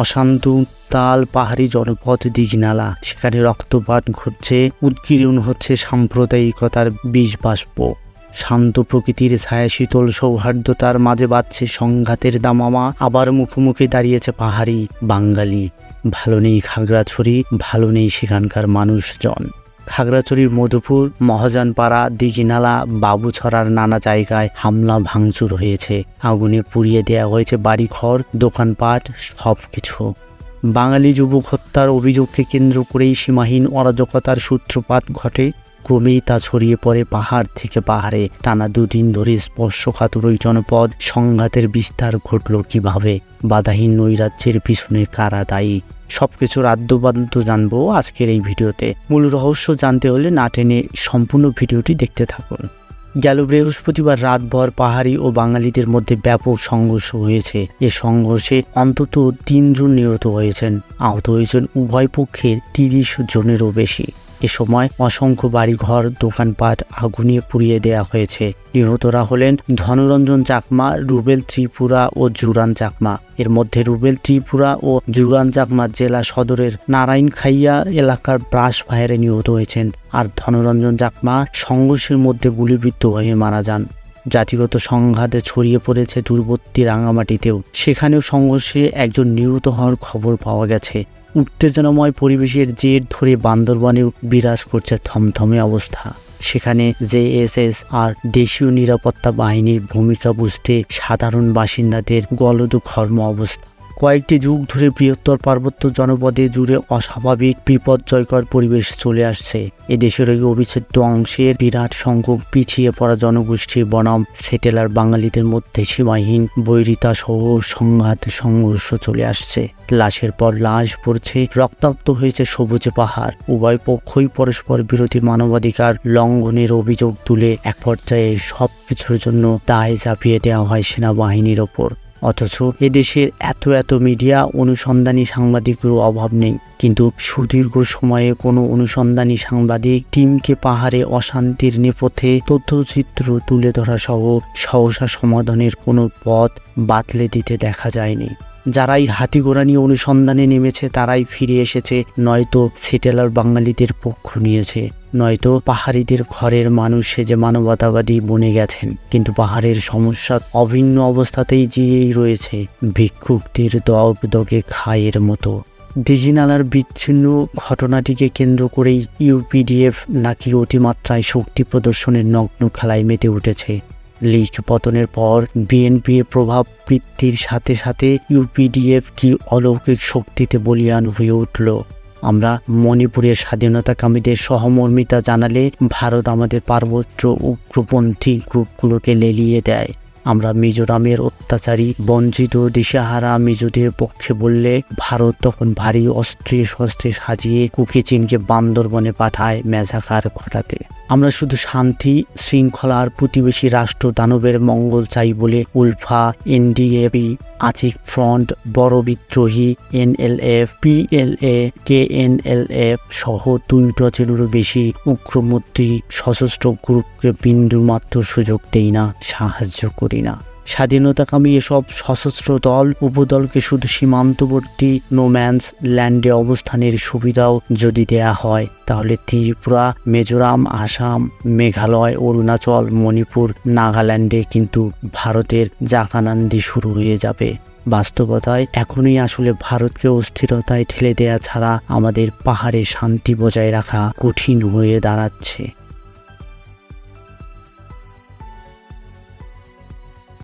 অশান্ত উত্তাল পাহাড়ি জনপদ দীঘিনালা, সেখানে রক্তপাত ঘটছে, উৎকীর্ণ হচ্ছে সাম্প্রদায়িকতার বিষ বাষ্প। শান্ত প্রকৃতির ছায়া শীতল সৌহার্দ্যতার মাঝে বাজছে সংঘাতের দামামা। আবার মুখোমুখি দাঁড়িয়েছে পাহাড়ি বাঙালি। ভালো নেই খাগড়াছড়ি, ভালো নেই সেখানকার মানুষজন। খাগড়াছড়ির মধুপুর, মহাজনপাড়া, দীঘিনালা, বাবুছড়ার নানা জায়গায় হামলা ভাঙচুর হয়েছে। আগুনে পুড়িয়ে দেওয়া হয়েছে বাড়িঘর, দোকানপাট, সব কিছু। বাঙালি যুবক হত্যার অভিযোগকে কেন্দ্র করেই সীমাহীন অরাজকতার সূত্রপাত ঘটে। ক্রমেই তা ছড়িয়ে পড়ে পাহাড় থেকে পাহাড়ে। টানা দুদিন ধরে স্পর্শকাতর ওই জনপদ সংঘাতের বিস্তার ঘটল কিভাবে? বাধাহীন নৈরাজ্যের পিছনে কারা দায়ী? সবকিছুর আদ্যবাদ্য জানবো আজকের এই ভিডিওতে। মূল রহস্য জানতে হলে না টেনে সম্পূর্ণ ভিডিওটি দেখতে থাকুন। গেল বৃহস্পতিবার রাতভর পাহাড়ি ও বাঙালিদের মধ্যে ব্যাপক সংঘর্ষ হয়েছে। এ সংঘর্ষে অন্তত 3 জন নিহত হয়েছেন। আহত হয়েছেন উভয় পক্ষের 30 জনেরও বেশি। এ সময় অসংখ্য বাড়িঘর, দোকানপাট আগুনে পুড়িয়ে দেয়া হয়েছে। নিহতরা হলেন ধনরঞ্জন চাকমা, রুবেল ত্রিপুরা ও জুরান চাকমা। এর মধ্যে রুবেল ত্রিপুরা ও জুরান চাকমা জেলা সদরের নারায়ণখাইয়া এলাকার ব্রাশ ফায়ারে নিহত হয়েছেন, আর ধনরঞ্জন চাকমা সংঘর্ষের মধ্যে গুলিবিদ্ধ হয়ে মারা যান। জাতিগত সংঘাতে ছড়িয়ে পড়েছে দূরবর্তী রাঙামাটিতেও। সেখানেও সংঘর্ষে একজন নিহত হওয়ার খবর পাওয়া গেছে। উত্তেজনাময় পরিবেশের জের ধরে বান্দরবানেও বিরাজ করছে থমথমে অবস্থা। সেখানে জেএসএস আর দেশীয় নিরাপত্তা বাহিনীর ভূমিকা বুঝতে সাধারণ বাসিন্দাদের গলদঘর্ম অবস্থা। কয়েকটি যুগ ধরে বৃহত্তর পার্বত্য জনপদে জুড়ে অস্বাভাবিক বিপর্যয়কর পরিবেশ চলে আসছে। এদেশের ওই অবিচ্ছেদ্য অংশের বিরাট সংখ্যক পিছিয়ে পড়া জনগোষ্ঠী বনাম সেটেলার বাঙালিদের মধ্যে সীমাহীন বৈরিতা সহ সংঘর্ষ চলে আসছে। লাশের পর লাশ পড়ছে, রক্তাক্ত হয়েছে সবুজে পাহাড়। উভয় পক্ষই পরস্পর বিরোধী মানবাধিকার লঙ্ঘনের অভিযোগ তুলে এক পর্যায়ে সবকিছুর জন্য দায় চাপিয়ে দেওয়া হয় সেনাবাহিনীর ওপর। অথচ এদেশের এত মিডিয়া, অনুসন্ধানী সাংবাদিকেরও অভাব নেই। কিন্তু সুদীর্ঘ সময়ে কোনো অনুসন্ধানী সাংবাদিক টিমকে পাহাড়ে অশান্তির নেপথ্যে তথ্যচিত্র তুলে ধরা সহ সহসা সমাধানের কোনো পথ বাতলে দিতে দেখা যায়নি। যারাই হাতিঘোড়া নিয়ে অনুসন্ধানে নেমেছে তারাই ফিরে এসেছে, নয়তো সেটেলার বাঙালিদের পক্ষ নিয়েছে, নয়তো পাহাড়িদের ঘরের মানুষ সেজে মানবতাবাদী বনে গেছেন। কিন্তু পাহাড়ের সমস্যা অভিন্ন অবস্থাতেই জিয়েই রয়েছে, ভিক্ষুকদের দগে খায়ের মতো। দীঘিনালার বিচ্ছিন্ন ঘটনাটিকে কেন্দ্র করেই ইউপিডিএফ নাকি অতিমাত্রায় শক্তি প্রদর্শনের নগ্ন খেলায় মেতে উঠেছে। লীগ পতনের পর বিএনপির প্রভাব বৃদ্ধির সাথে সাথে ইউপিডিএফ কি অলৌকিক শক্তিতে বলীয়ান হয়ে উঠল। আমরা মণিপুরের স্বাধীনতাকামীদের সহমর্মিতা জানালে ভারত আমাদের পার্বত্য উগ্রপন্থী গ্রুপগুলোকে লেলিয়ে দেয়। আমরা মিজোরামের অত্যাচারী বঞ্চিত দিশাহারা মিজোদের পক্ষে বললে ভারত তখন ভারী অস্ত্রে শস্ত্রে সাজিয়ে কুকি চীনকে বান্দরবনে পাঠায় মেজাকার ঘটাতে। আমরা শুধু শান্তি শৃঙ্খলার প্রতিবেশী রাষ্ট্র দানবের মঙ্গল চাই বলে উলফা, এনডিএপি, আচিক ফ্রন্ট, বড় বিদ্রোহী, এনএলএফ, পিএলএ, কেএনএলএফ সহ 2 ডজনেরও বেশি উগ্রপন্থী সশস্ত্র গ্রুপকে বিন্দুমাত্র সুযোগ দেই না, সাহায্য করি না। স্বাধীনতাকামী এসব সশস্ত্র দল উপদলকে শুধু সীমান্তবর্তী নোম্যান্স ল্যান্ডে অবস্থানের সুবিধাও যদি দেয়া হয়, তাহলে ত্রিপুরা, মিজোরাম, আসাম, মেঘালয়, অরুণাচল, মণিপুর, নাগাল্যান্ডে কিন্তু ভারতের জাকানান্দি শুরু হয়ে যাবে। বাস্তবতায় এখনই আসলে ভারতকে অস্থিরতায় ঠেলে দেয়া ছাড়া আমাদের পাহাড়ে শান্তি বজায় রাখা কঠিন হয়ে দাঁড়াচ্ছে।